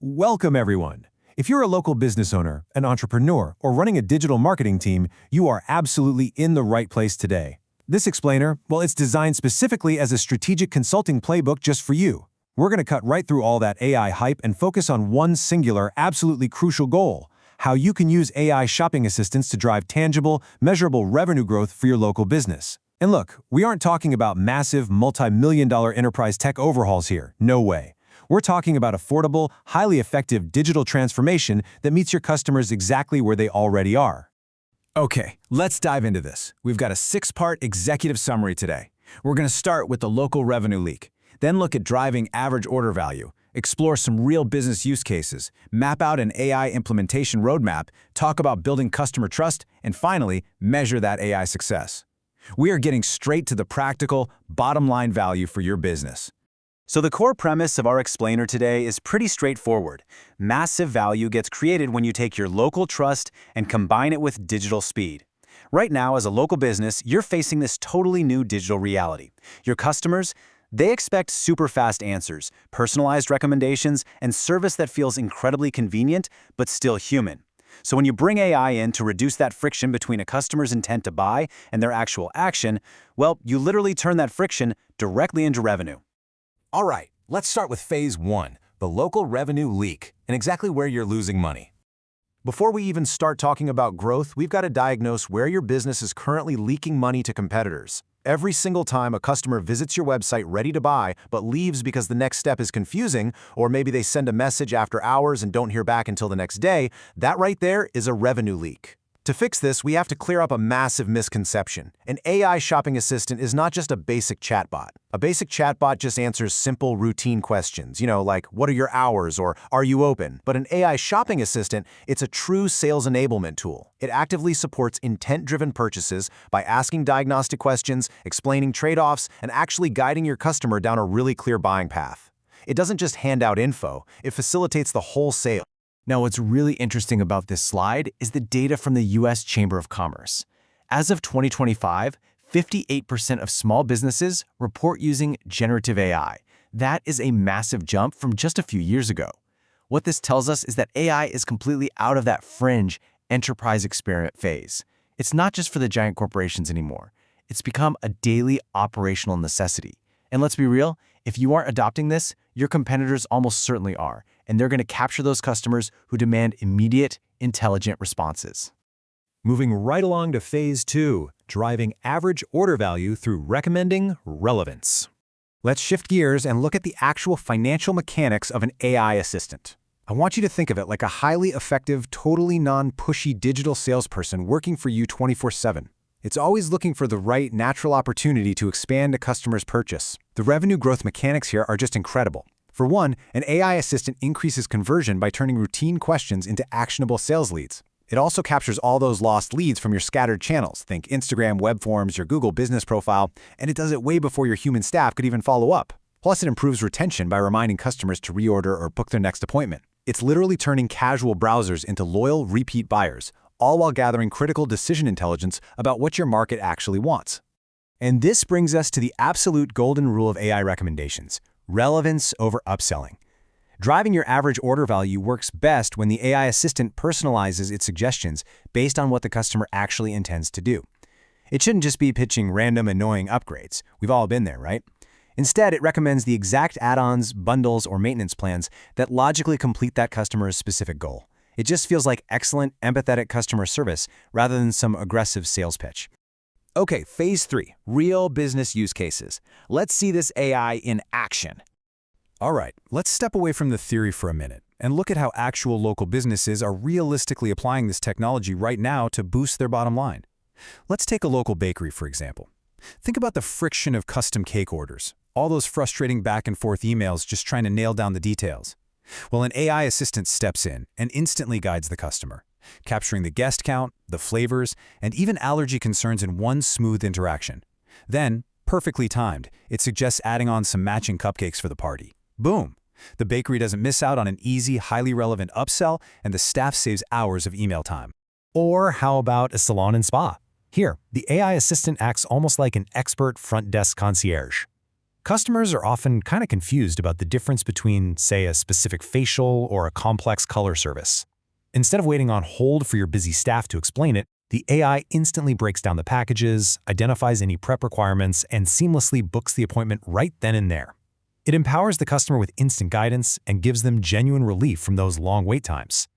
Welcome, everyone. If you're a local business owner, an entrepreneur, or running a digital marketing team, you are absolutely in the right place today. This explainer, well, it's designed specifically as a strategic consulting playbook just for you. We're going to cut right through all that AI hype and focus on one singular, absolutely crucial goal: how you can use AI shopping assistants to drive tangible, measurable revenue growth for your local business. And look, we aren't talking about massive, multi-million-dollar enterprise tech overhauls here. No way. We're talking about affordable, highly effective digital transformation that meets your customers exactly where they already are. Okay, let's dive into this. We've got a 6-part executive summary today. We're going to start with the local revenue leak, then look at driving average order value, explore some real business use cases, map out an AI implementation roadmap, talk about building customer trust, and finally, measure that AI success. We are getting straight to the practical, bottom-line value for your business. So the core premise of our explainer today is pretty straightforward. Massive value gets created when you take your local trust and combine it with digital speed. Right now, as a local business, you're facing this totally new digital reality. Your customers, they expect super fast answers, personalized recommendations, and service that feels incredibly convenient, but still human. So when you bring AI in to reduce that friction between a customer's intent to buy and their actual action, well, you literally turn that friction directly into revenue. All right, let's start with phase 1, the local revenue leak, and exactly where you're losing money. Before we even start talking about growth, we've got to diagnose where your business is currently leaking money to competitors. Every single time a customer visits your website ready to buy, but leaves because the next step is confusing, or maybe they send a message after hours and don't hear back until the next day, that right there is a revenue leak. To fix this, we have to clear up a massive misconception. An AI shopping assistant is not just a basic chatbot. A basic chatbot just answers simple, routine questions, like, what are your hours, or are you open? But an AI shopping assistant, it's a true sales enablement tool. It actively supports intent-driven purchases by asking diagnostic questions, explaining trade-offs, and actually guiding your customer down a really clear buying path. It doesn't just hand out info, it facilitates the whole sale. Now, what's really interesting about this slide is the data from the U.S. Chamber of Commerce. As of 2025, 58% of small businesses report using generative AI. That is a massive jump from just a few years ago. What this tells us is that AI is completely out of that fringe enterprise experiment phase. It's not just for the giant corporations anymore. It's become a daily operational necessity. And let's be real, if you aren't adopting this, your competitors almost certainly are, and they're going to capture those customers who demand immediate, intelligent responses. Moving right along to phase 2, driving average order value through recommending relevance. Let's shift gears and look at the actual financial mechanics of an AI assistant. I want you to think of it like a highly effective, totally non-pushy digital salesperson working for you 24/7. It's always looking for the right, natural opportunity to expand a customer's purchase. The revenue growth mechanics here are just incredible. For one, an AI assistant increases conversion by turning routine questions into actionable sales leads. It also captures all those lost leads from your scattered channels, think Instagram, web forms, your Google business profile, and it does it way before your human staff could even follow up. Plus, it improves retention by reminding customers to reorder or book their next appointment. It's literally turning casual browsers into loyal, repeat buyers, all while gathering critical decision intelligence about what your market actually wants. And this brings us to the absolute golden rule of AI recommendations: relevance over upselling. Driving your average order value works best when the AI assistant personalizes its suggestions based on what the customer actually intends to do. It shouldn't just be pitching random, annoying upgrades. We've all been there, right? Instead, it recommends the exact add-ons, bundles, or maintenance plans that logically complete that customer's specific goal. It just feels like excellent, empathetic customer service rather than some aggressive sales pitch. Okay, phase 3, real business use cases. Let's see this AI in action. All right, let's step away from the theory for a minute and look at how actual local businesses are realistically applying this technology right now to boost their bottom line. Let's take a local bakery, for example. Think about the friction of custom cake orders, all those frustrating back and forth emails just trying to nail down the details. Well, an AI assistant steps in and instantly guides the customer, capturing the guest count, the flavors, and even allergy concerns in one smooth interaction. Then, perfectly timed, it suggests adding on some matching cupcakes for the party. Boom! The bakery doesn't miss out on an easy, highly relevant upsell, and the staff saves hours of email time. Or how about a salon and spa? Here, the AI assistant acts almost like an expert front desk concierge. Customers are often kind of confused about the difference between, say, a specific facial or a complex color service. Instead of waiting on hold for your busy staff to explain it, the AI instantly breaks down the packages, identifies any prep requirements, and seamlessly books the appointment right then and there. It empowers the customer with instant guidance and gives them genuine relief from those long wait times.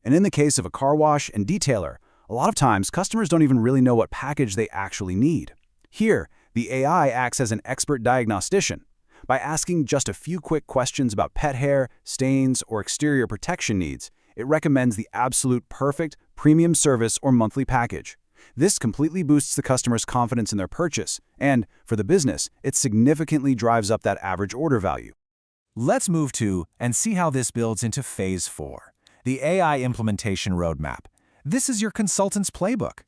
And in the case of a car wash and detailer, a lot of times customers don't even really know what package they actually need. Here, the AI acts as an expert diagnostician. By asking just a few quick questions about pet hair, stains, or exterior protection needs, it recommends the absolute perfect premium service or monthly package. This completely boosts the customer's confidence in their purchase, and, for the business, it significantly drives up that average order value. Let's move to and see how this builds into Phase 4, the AI implementation roadmap. This is your consultant's playbook.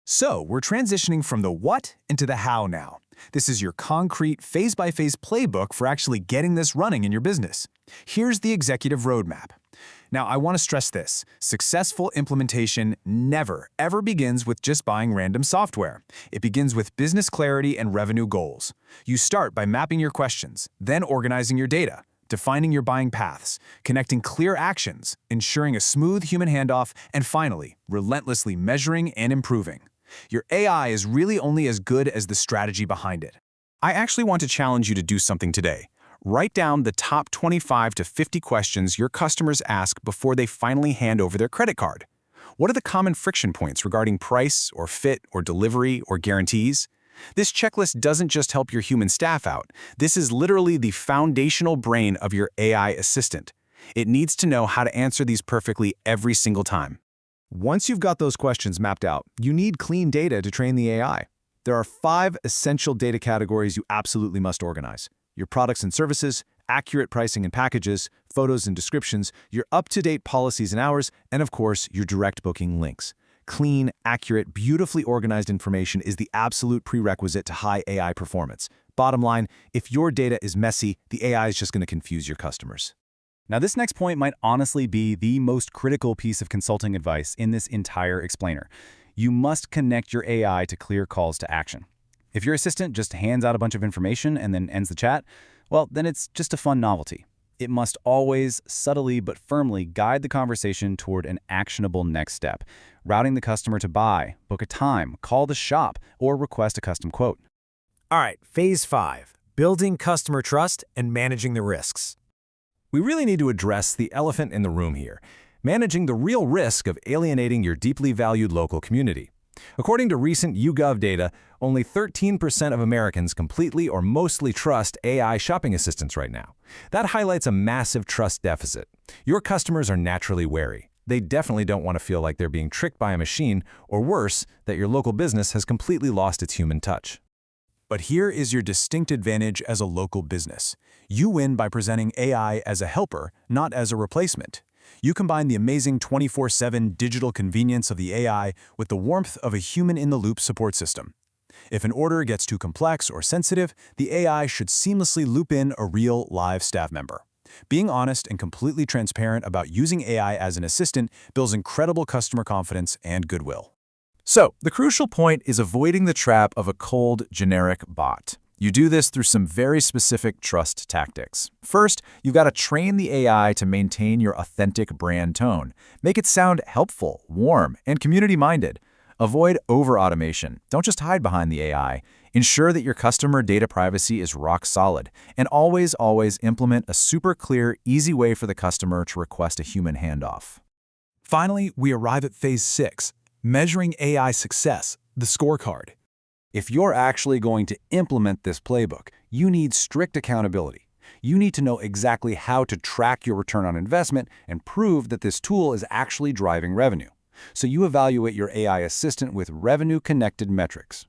So, we're transitioning from the what into the how now. This is your concrete, phase-by-phase playbook for actually getting this running in your business. Here's the executive roadmap. Now, I want to stress this. Successful implementation never, ever begins with just buying random software. It begins with business clarity and revenue goals. You start by mapping your questions, then organizing your data, defining your buying paths, connecting clear actions, ensuring a smooth human handoff, and finally, relentlessly measuring and improving. Your AI is really only as good as the strategy behind it. I actually want to challenge you to do something today. Write down the top 25 to 50 questions your customers ask before they finally hand over their credit card. What are the common friction points regarding price or fit or delivery or guarantees? This checklist doesn't just help your human staff out. This is literally the foundational brain of your AI assistant. It needs to know how to answer these perfectly every single time. Once you've got those questions mapped out, you need clean data to train the AI. There are 5 essential data categories you absolutely must organize: your products and services, accurate pricing and packages, photos and descriptions, your up-to-date policies and hours, and of course, your direct booking links. Clean, accurate, beautifully organized information is the absolute prerequisite to high AI performance. Bottom line, if your data is messy, the AI is just going to confuse your customers. Now, this next point might honestly be the most critical piece of consulting advice in this entire explainer. You must connect your AI to clear calls to action. If your assistant just hands out a bunch of information and then ends the chat, well, then it's just a fun novelty. It must always, subtly but firmly, guide the conversation toward an actionable next step, routing the customer to buy, book a time, call the shop, or request a custom quote. All right, Phase 5, building customer trust and managing the risks. We really need to address the elephant in the room here, managing the real risk of alienating your deeply valued local community. According to recent YouGov data, only 13% of Americans completely or mostly trust AI shopping assistants right now. That highlights a massive trust deficit. Your customers are naturally wary. They definitely don't want to feel like they're being tricked by a machine, or worse, that your local business has completely lost its human touch. But here is your distinct advantage as a local business. You win by presenting AI as a helper, not as a replacement. You combine the amazing 24/7 digital convenience of the AI with the warmth of a human-in-the-loop support system. If an order gets too complex or sensitive, the AI should seamlessly loop in a real, live staff member. Being honest and completely transparent about using AI as an assistant builds incredible customer confidence and goodwill. So, the crucial point is avoiding the trap of a cold, generic bot. You do this through some very specific trust tactics. First, you've got to train the AI to maintain your authentic brand tone. Make it sound helpful, warm, and community-minded. Avoid over-automation. Don't just hide behind the AI. Ensure that your customer data privacy is rock solid. And always implement a super clear, easy way for the customer to request a human handoff. Finally, we arrive at Phase 6, measuring AI success, the scorecard. If you're actually going to implement this playbook, you need strict accountability. You need to know exactly how to track your return on investment and prove that this tool is actually driving revenue. So you evaluate your AI assistant with revenue-connected metrics.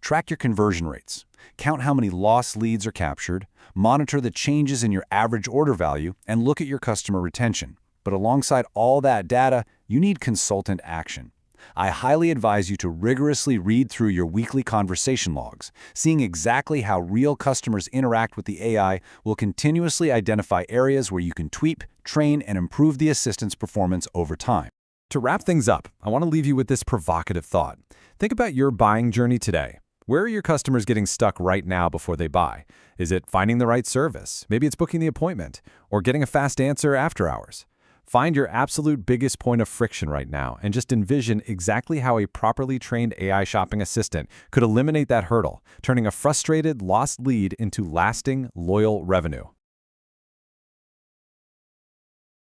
Track your conversion rates. Count how many lost leads are captured, monitor the changes in your average order value, and look at your customer retention. But alongside all that data, you need consultant action. I highly advise you to rigorously read through your weekly conversation logs. Seeing exactly how real customers interact with the AI will continuously identify areas where you can tweak, train, and improve the assistant's performance over time. To wrap things up, I want to leave you with this provocative thought. Think about your buying journey today. Where are your customers getting stuck right now before they buy? Is it finding the right service? Maybe it's booking the appointment or getting a fast answer after hours. Find your absolute biggest point of friction right now and just envision exactly how a properly trained AI shopping assistant could eliminate that hurdle, turning a frustrated, lost lead into lasting, loyal revenue.